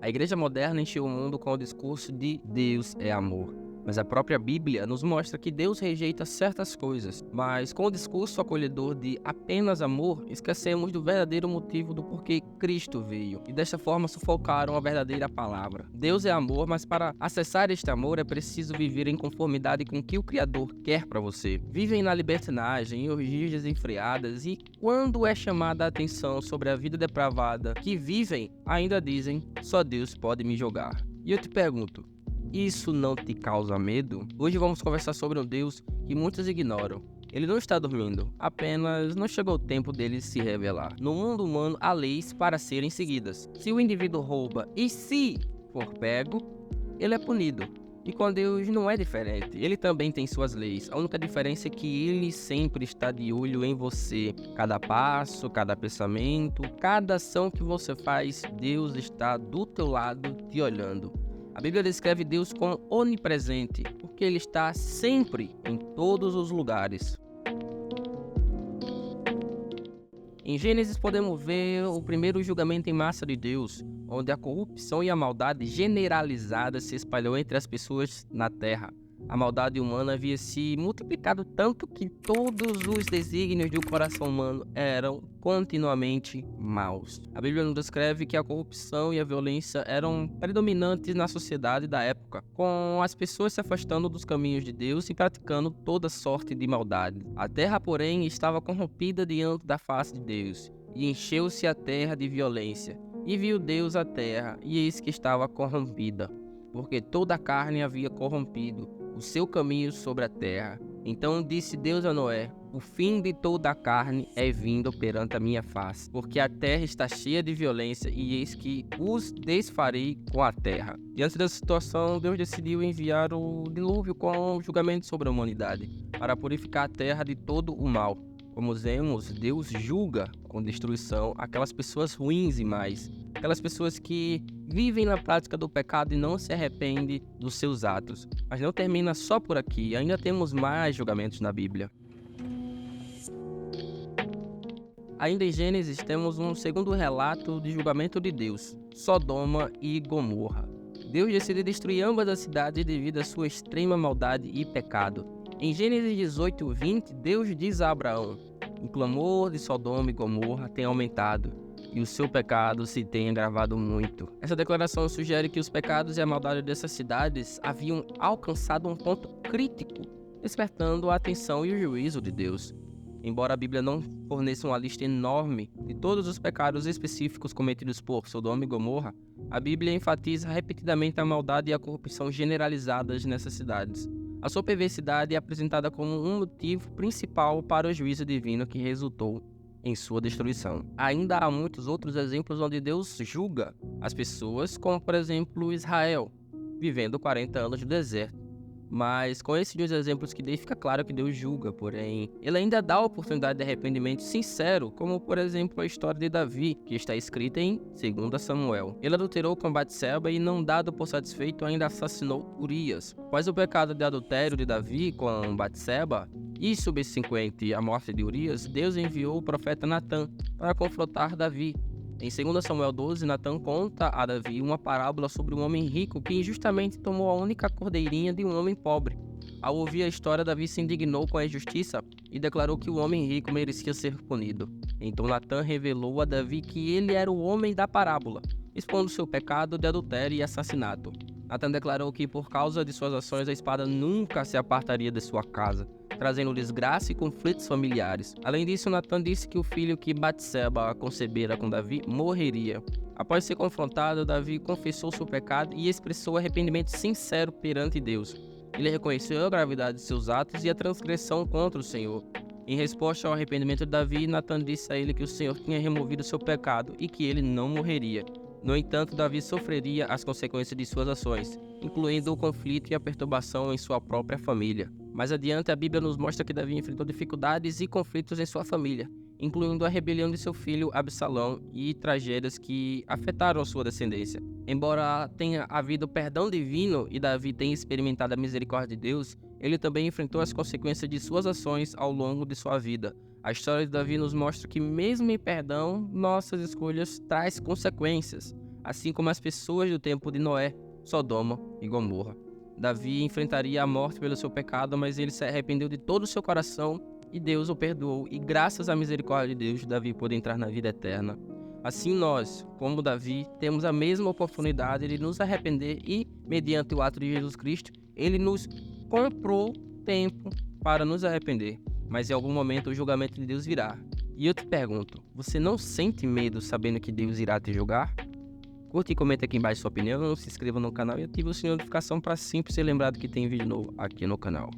A igreja moderna encheu o mundo com o discurso de Deus é amor. Mas a própria Bíblia nos mostra que Deus rejeita certas coisas. Mas com o discurso acolhedor de apenas amor, esquecemos do verdadeiro motivo do porquê Cristo veio. E desta forma sufocaram a verdadeira palavra. Deus é amor, mas para acessar este amor é preciso viver em conformidade com o que o Criador quer para você. Vivem na libertinagem, em orgias desenfreadas e quando é chamada a atenção sobre a vida depravada que vivem, ainda dizem, só Deus pode me jogar. E eu te pergunto, isso não te causa medo? Hoje vamos conversar sobre um Deus que muitos ignoram. Ele não está dormindo, apenas não chegou o tempo dele se revelar. No mundo humano há leis para serem seguidas. Se o indivíduo rouba e se for pego, ele é punido. E com Deus não é diferente, ele também tem suas leis. A única diferença é que ele sempre está de olho em você. Cada passo, cada pensamento, cada ação que você faz, Deus está do teu lado te olhando. A Bíblia descreve Deus como onipresente, porque Ele está sempre em todos os lugares. Em Gênesis podemos ver o primeiro julgamento em massa de Deus, onde a corrupção e a maldade generalizada se espalhou entre as pessoas na terra. A maldade humana havia se multiplicado tanto que todos os desígnios do coração humano eram continuamente maus. A Bíblia nos descreve que a corrupção e a violência eram predominantes na sociedade da época, com as pessoas se afastando dos caminhos de Deus e praticando toda sorte de maldade. A terra, porém, estava corrompida diante da face de Deus, e encheu-se a terra de violência. E viu Deus a terra, e eis que estava corrompida, porque toda a carne havia corrompido o seu caminho sobre a terra. Então disse Deus a Noé: o fim de toda a carne é vindo perante a minha face, porque a terra está cheia de violência, e eis que os desfarei com a terra. Diante dessa situação, Deus decidiu enviar o dilúvio com julgamento sobre a humanidade, para purificar a terra de todo o mal. Como vemos, Deus julga com destruição aquelas pessoas ruins e más, aquelas pessoas que vivem na prática do pecado e não se arrependem dos seus atos. Mas não termina só por aqui, ainda temos mais julgamentos na Bíblia. Ainda em Gênesis temos um segundo relato de julgamento de Deus, Sodoma e Gomorra. Deus decide destruir ambas as cidades devido à sua extrema maldade e pecado. Em Gênesis 18:20, Deus diz a Abraão: o clamor de Sodoma e Gomorra tem aumentado, e o seu pecado se tem agravado muito. Essa declaração sugere que os pecados e a maldade dessas cidades haviam alcançado um ponto crítico, despertando a atenção e o juízo de Deus. Embora a Bíblia não forneça uma lista enorme de todos os pecados específicos cometidos por Sodoma e Gomorra, a Bíblia enfatiza repetidamente a maldade e a corrupção generalizadas nessas cidades. A sua perversidade é apresentada como um motivo principal para o juízo divino que resultou em sua destruição. Ainda há muitos outros exemplos onde Deus julga as pessoas, como por exemplo Israel, vivendo 40 anos no deserto. Mas com esses dois exemplos que dei, fica claro que Deus julga, porém, Ele ainda dá a oportunidade de arrependimento sincero, como por exemplo a história de Davi, que está escrita em 2 Samuel. Ele adulterou com Batseba e, não dado por satisfeito, ainda assassinou Urias. Após o pecado de adultério de Davi com Batseba e subsequente à morte de Urias, Deus enviou o profeta Natã para confrontar Davi. Em 2 Samuel 12, Natã conta a Davi uma parábola sobre um homem rico que injustamente tomou a única cordeirinha de um homem pobre. Ao ouvir a história, Davi se indignou com a injustiça e declarou que o homem rico merecia ser punido. Então Natã revelou a Davi que ele era o homem da parábola, expondo seu pecado de adultério e assassinato. Natã declarou que por causa de suas ações a espada nunca se apartaria de sua casa, trazendo desgraça e conflitos familiares. Além disso, Natã disse que o filho que Batseba concebera com Davi morreria. Após ser confrontado, Davi confessou seu pecado e expressou arrependimento sincero perante Deus. Ele reconheceu a gravidade de seus atos e a transgressão contra o Senhor. Em resposta ao arrependimento de Davi, Natã disse a ele que o Senhor tinha removido seu pecado e que ele não morreria. No entanto, Davi sofreria as consequências de suas ações, incluindo o conflito e a perturbação em sua própria família. Mais adiante, a Bíblia nos mostra que Davi enfrentou dificuldades e conflitos em sua família, incluindo a rebelião de seu filho Absalão e tragédias que afetaram sua descendência. Embora tenha havido perdão divino e Davi tenha experimentado a misericórdia de Deus, ele também enfrentou as consequências de suas ações ao longo de sua vida. A história de Davi nos mostra que mesmo em perdão, nossas escolhas trazem consequências. assim como as pessoas do tempo de Noé, Sodoma e Gomorra. Davi enfrentaria a morte pelo seu pecado, mas ele se arrependeu de todo o seu coração e Deus o perdoou. E graças à misericórdia de Deus, Davi pôde entrar na vida eterna. Assim nós, como Davi, temos a mesma oportunidade de nos arrepender e, mediante o ato de Jesus Cristo, ele nos comprou tempo para nos arrepender. Mas em algum momento o julgamento de Deus virá. E eu te pergunto, você não sente medo sabendo que Deus irá te julgar? Curte e comenta aqui embaixo sua opinião, se inscreva no canal e ative o sininho de notificação para sempre ser lembrado que tem vídeo novo aqui no canal.